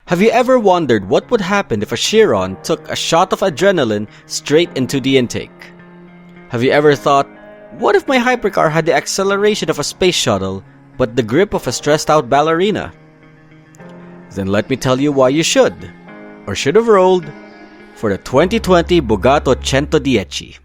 Have you ever wondered what would happen if a Chiron took a shot of adrenaline straight into the intake? Have you ever thought, what if my hypercar had the acceleration of a space shuttle, but the grip of a stressed out ballerina? Then let me tell you why you should, or should have rolled, for the 2020 Bugatti Centodieci.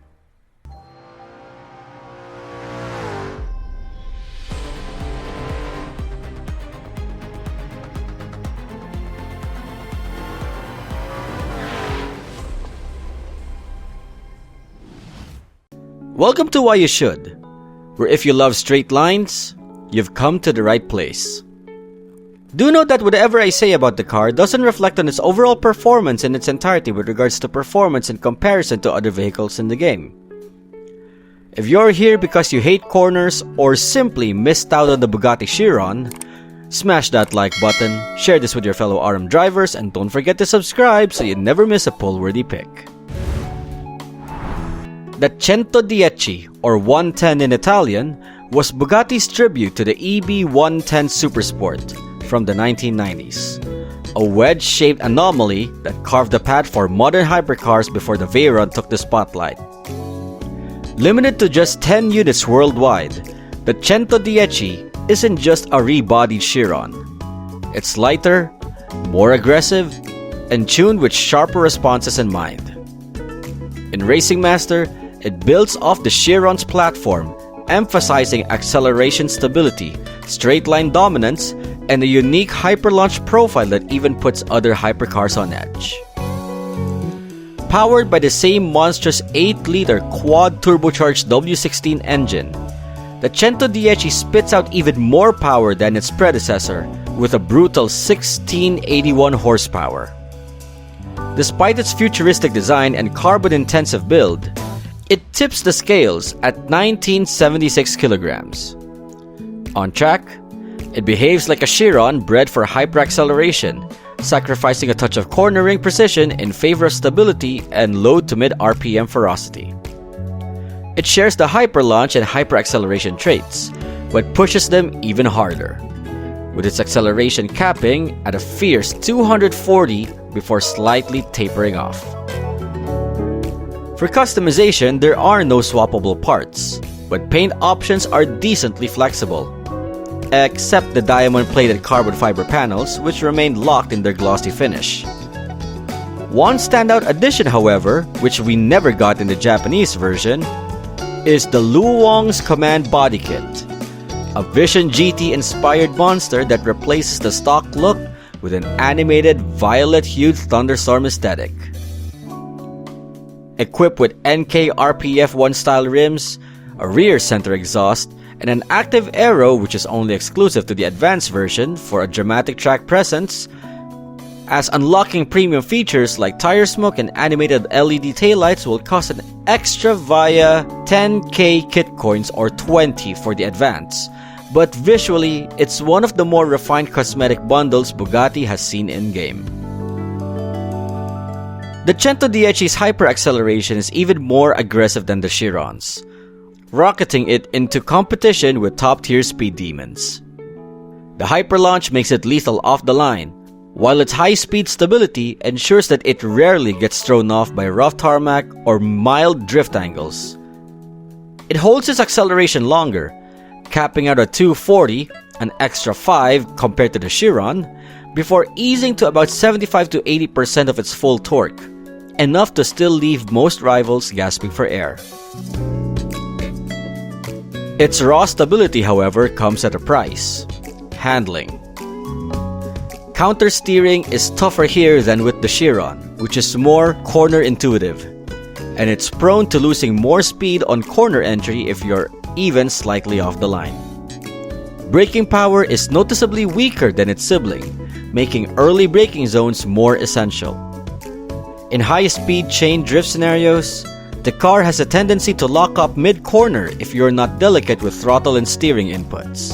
Welcome to Why You Should, where if you love straight lines, you've come to the right place. Do note that whatever I say about the car doesn't reflect on its overall performance in its entirety with regards to performance in comparison to other vehicles in the game. If you're here because you hate corners or simply missed out on the Bugatti Chiron, smash that like button, share this with your fellow RM drivers, and don't forget to subscribe so you never miss a poll-worthy pick. The Centodieci, or 110 in Italian, was Bugatti's tribute to the EB110 Supersport from the 1990s, a wedge-shaped anomaly that carved the path for modern hypercars before the Veyron took the spotlight. Limited to just 10 units worldwide, the Centodieci isn't just a rebodied Chiron. It's lighter, more aggressive, and tuned with sharper responses in mind. In Racing Master, it builds off the Chiron's platform, emphasizing acceleration stability, straight-line dominance, and a unique hyperlaunch profile that even puts other hypercars on edge. Powered by the same monstrous 8-liter quad-turbocharged W16 engine, the Centodieci spits out even more power than its predecessor with a brutal 1681 horsepower. Despite its futuristic design and carbon-intensive build, it tips the scales at 1976 kilograms. On track, it behaves like a Chiron bred for hyperacceleration, sacrificing a touch of cornering precision in favor of stability and low to mid RPM ferocity. It shares the hyperlaunch and hyperacceleration traits, but pushes them even harder, with its acceleration capping at a fierce 240 before slightly tapering off. For customization, there are no swappable parts, but paint options are decently flexible, except the diamond-plated carbon fiber panels, which remain locked in their glossy finish. One standout addition, however, which we never got in the Japanese version, is the Luong's Command Body Kit, a Vision GT-inspired monster that replaces the stock look with an animated violet-hued thunderstorm aesthetic. Equipped with NK RPF1 style rims, a rear center exhaust, and an active aero which is only exclusive to the advanced version for a dramatic track presence, as unlocking premium features like tire smoke and animated LED taillights will cost an extra via 10k kit coins or 20 for the advance, but visually, it's one of the more refined cosmetic bundles Bugatti has seen in-game. The Centodieci's hyperacceleration is even more aggressive than the Chiron's, rocketing it into competition with top-tier speed demons. The hyperlaunch makes it lethal off the line, while its high-speed stability ensures that it rarely gets thrown off by rough tarmac or mild drift angles. It holds its acceleration longer, capping out at 240, an extra 5 compared to the Chiron, before easing to about 75 to 80% of its full torque, enough to still leave most rivals gasping for air. Its raw stability, however, comes at a price: handling. Counter steering is tougher here than with the Chiron, which is more corner intuitive, and it's prone to losing more speed on corner entry if you're even slightly off the line. Braking power is noticeably weaker than its sibling, making early braking zones more essential. In high-speed chain drift scenarios, the car has a tendency to lock up mid-corner if you're not delicate with throttle and steering inputs.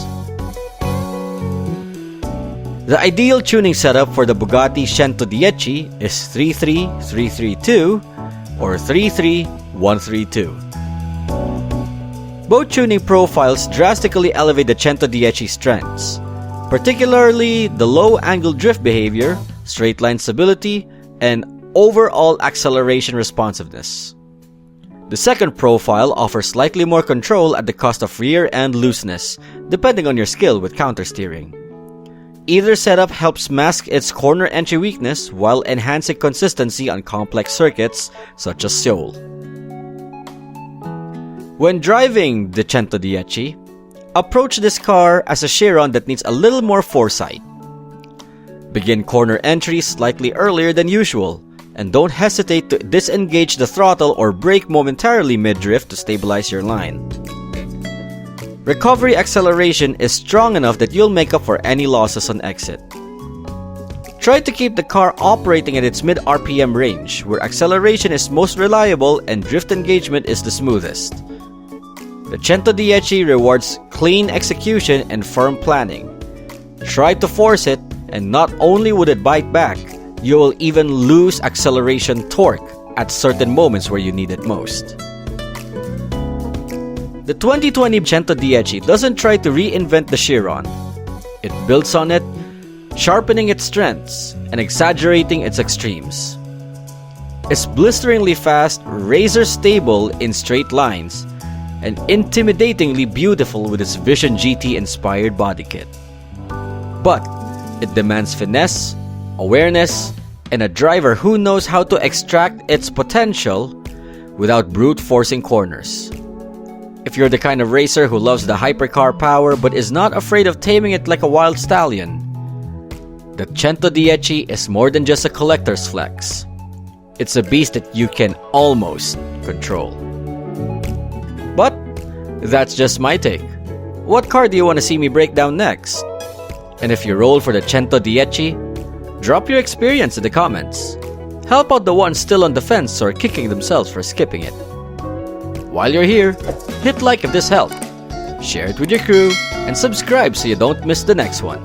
The ideal tuning setup for the Bugatti Centodieci is 33332 or 33132. Both tuning profiles drastically elevate the Centodieci's strengths, particularly the low-angle drift behavior, straight line stability, and overall acceleration responsiveness. The second profile offers slightly more control at the cost of rear end looseness, depending on your skill with countersteering. Either setup helps mask its corner entry weakness while enhancing consistency on complex circuits such as Seoul. When driving the Centodieci, approach this car as a Chiron that needs a little more foresight. Begin corner entry slightly earlier than usual, and don't hesitate to disengage the throttle or brake momentarily mid-drift to stabilize your line. Recovery acceleration is strong enough that you'll make up for any losses on exit. Try to keep the car operating at its mid-RPM range, where acceleration is most reliable and drift engagement is the smoothest. The Centodieci rewards clean execution and firm planning. Try to force it, and not only would it bite back, you will even lose acceleration torque at certain moments where you need it most. The 2020 Centodieci doesn't try to reinvent the Chiron. It builds on it, sharpening its strengths and exaggerating its extremes. It's blisteringly fast, razor stable in straight lines, and intimidatingly beautiful with its Vision GT inspired body kit. But it demands finesse, awareness, and a driver who knows how to extract its potential without brute forcing corners. If you're the kind of racer who loves the hypercar power but is not afraid of taming it like a wild stallion, the Centodieci is more than just a collector's flex. It's a beast that you can almost control. But that's just my take. What car do you want to see me break down next? And if you roll for the Centodieci, drop your experience in the comments. Help out the ones still on the fence or kicking themselves for skipping it. While you're here, hit like if this helped, share it with your crew, and subscribe so you don't miss the next one.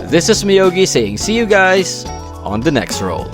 This is Miyogi saying see you guys on the next roll.